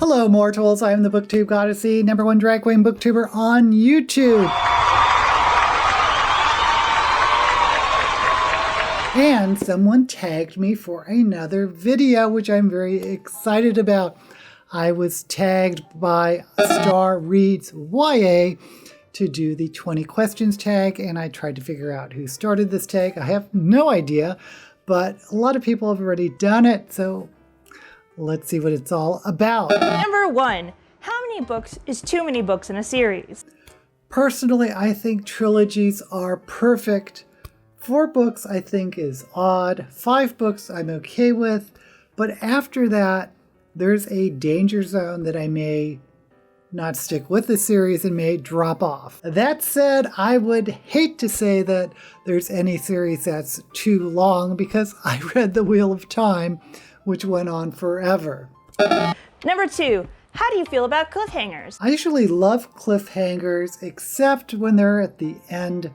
Hello, mortals. I am the BookTube Goddessy, #1 drag queen booktuber on YouTube. And someone tagged me for another video, which I'm very excited about. I was tagged by Star Reads YA to do the 20 questions tag, and I tried to figure out who started this tag. I have no idea, but a lot of people have already done it, so let's see what it's all about. Number 1. How many books is too many books in a series? Personally, I think trilogies are perfect. 4 books I think is odd. 5 books I'm okay with. But after that, there's a danger zone that I may not stick with the series and may drop off. That said, I would hate to say that there's any series that's too long because I read The Wheel of Time, which went on forever. Number 2. How do you feel about cliffhangers? I usually love cliffhangers, except when they're at the end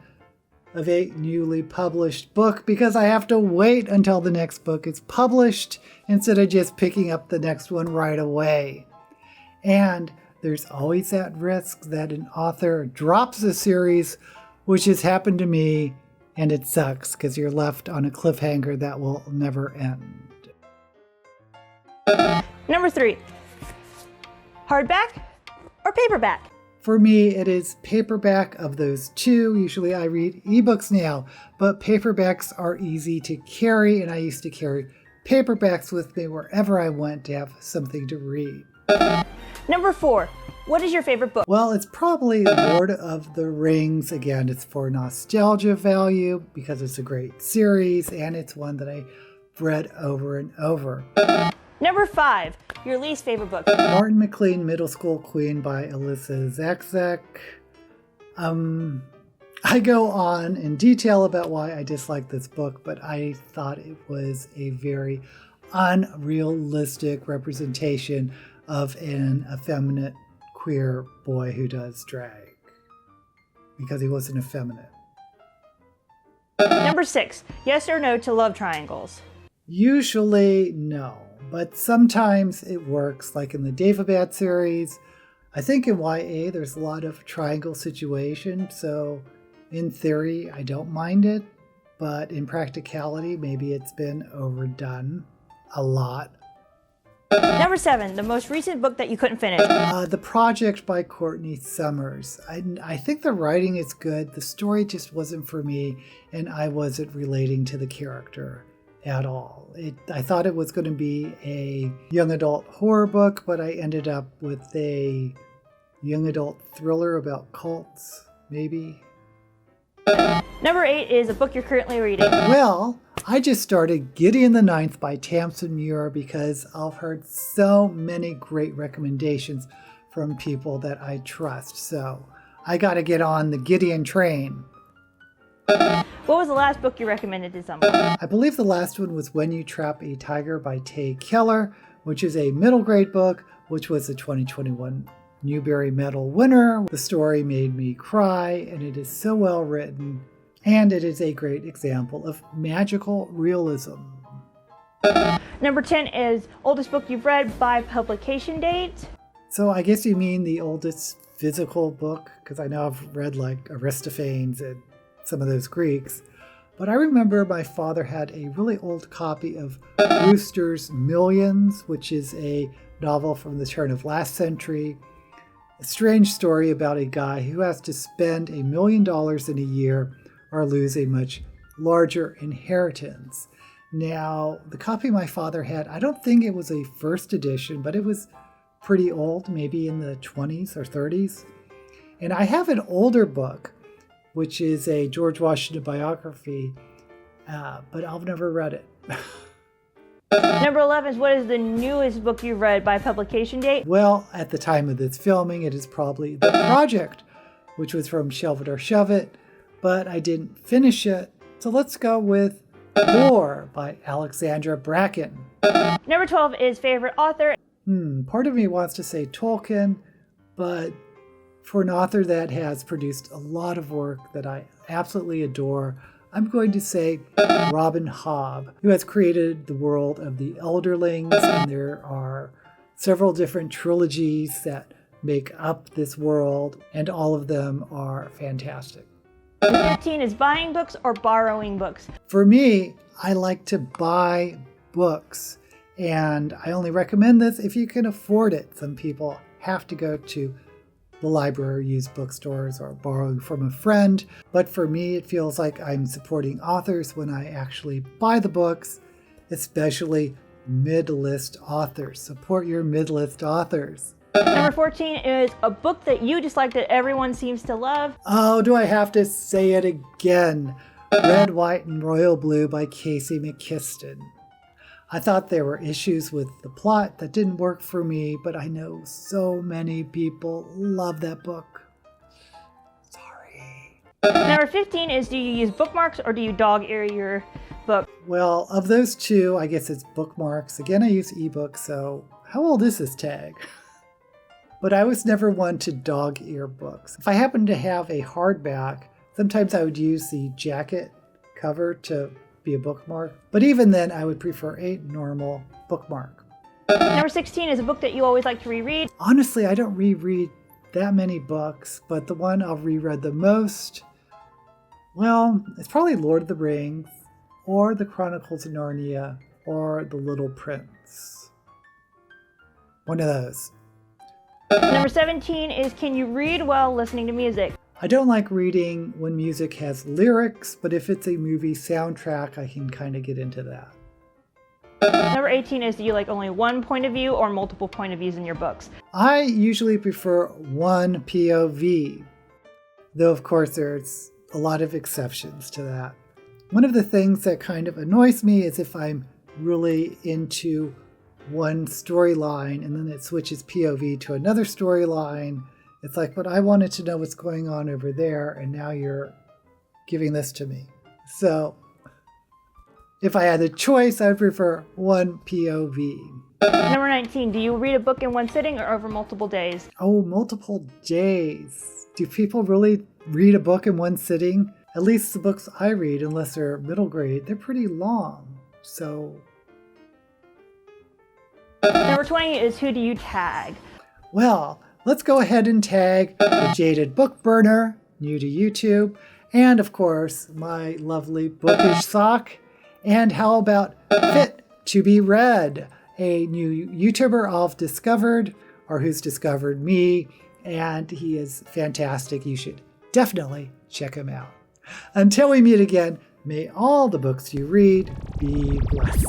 of a newly published book, because I have to wait until the next book is published instead of just picking up the next one right away. And there's always that risk that an author drops a series, which has happened to me, and it sucks because you're left on a cliffhanger that will never end. Number 3. Hardback or paperback? For me, it is paperback of those two. Usually I read ebooks now, but paperbacks are easy to carry, and I used to carry paperbacks with me wherever I went to have something to read. Number 4. What is your favorite book? Well, it's probably Lord of the Rings. Again, it's for nostalgia value because it's a great series, and it's one that I read over and over. Number 5. Your least favorite book? Martin McLean, Middle School Queen by Alyssa Zakzak. I go on in detail about why I dislike this book, but I thought it was a very unrealistic representation of an effeminate queer boy who does drag, because he wasn't effeminate. Number 6. Yes or no to love triangles? Usually no, but sometimes it works, like in the Daevabad series. I think in YA there's a lot of triangle situations, so in theory I don't mind it, but in practicality maybe it's been overdone a lot. Number 7. The most recent book that you couldn't finish? The Project by Courtney Summers. I think the writing is good. The story just wasn't for me, and I wasn't relating to the character at all. I thought it was going to be a young adult horror book, but I ended up with a young adult thriller about cults, maybe. Number 8 is a book you're currently reading. Well, I just started Gideon the Ninth by Tamsin Muir because I've heard so many great recommendations from people that I trust. So I got to get on the Gideon train. What was the last book you recommended to someone? I believe the last one was When You Trap a Tiger by Tay Keller, which is a middle grade book, which was a 2021 Newbery Medal winner. The story made me cry, and it is so well written, and it is a great example of magical realism. Number 10 is oldest book you've read by publication date. So I guess you mean the oldest physical book, because I know I've read like Aristophanes and some of those Greeks. But I remember my father had a really old copy of Brewster's Millions, which is a novel from the turn of last century. A strange story about a guy who has to spend $1 million in a year or lose a much larger inheritance. Now, the copy my father had, I don't think it was a first edition, but it was pretty old, maybe in the 20s or 30s. And I have an older book, which is a George Washington biography, but I've never read it. Number 11 is what is the newest book you've read by publication date? Well, at the time of this filming, it is probably The Project, which was from Shelve It or Shove It, but I didn't finish it. So let's go with Lore by Alexandra Bracken. Number 12 is favorite author. Part of me wants to say Tolkien, but for an author that has produced a lot of work that I absolutely adore, I'm going to say Robin Hobb, who has created the world of the Elderlings, and there are several different trilogies that make up this world, and all of them are fantastic. 15 is buying books or borrowing books. For me, I like to buy books, and I only recommend this if you can afford it. Some people have to go to the library, use bookstores, or borrow from a friend. But for me, it feels like I'm supporting authors when I actually buy the books, especially mid-list authors. Support your mid-list authors. Number 14 is a book that you dislike that everyone seems to love. Oh, do I have to say it again? Red, White, and Royal Blue by Casey McKiston. I thought there were issues with the plot that didn't work for me, but I know so many people love that book. Sorry. Number 15 is, do you use bookmarks or do you dog ear your book? Well, of those two, I guess it's Bookmarks. Again, I use ebooks, so how old is this tag? But I was never one to dog ear books. If I happened to have a hardback, sometimes I would use the jacket cover to be a bookmark. But even then, I would prefer a normal bookmark. Number 16 is a book that you always like to reread. Honestly, I don't reread that many books, but the one I'll reread the most, well, it's probably Lord of the Rings, or The Chronicles of Narnia, or The Little Prince. One of those. Number 17 is, can you read while listening to music? I don't like reading when music has lyrics, but if it's a movie soundtrack, I can kind of get into that. Number 18 is, do you like only one point of view or multiple point of views in your books? I usually prefer one POV, though of course there's a lot of exceptions to that. One of the things that kind of annoys me is if I'm really into one storyline and then it switches POV to another storyline. It's like, but I wanted to know what's going on over there, and now you're giving this to me. So if I had the choice, I would prefer one POV. Number 19, do you read a book in one sitting or over multiple days? Oh, multiple days. Do people really read a book in one sitting? At least the books I read, unless they're middle grade, they're pretty long. So Number 20 is, who do you tag? well, let's go ahead and tag the Jaded Book Burner, new to YouTube, and of course, my lovely Bookish Sock. And how about Fit to be Read, a new YouTuber I've discovered, or who's discovered me, and he is fantastic. You should definitely check him out. Until we meet again, may all the books you read be blessed.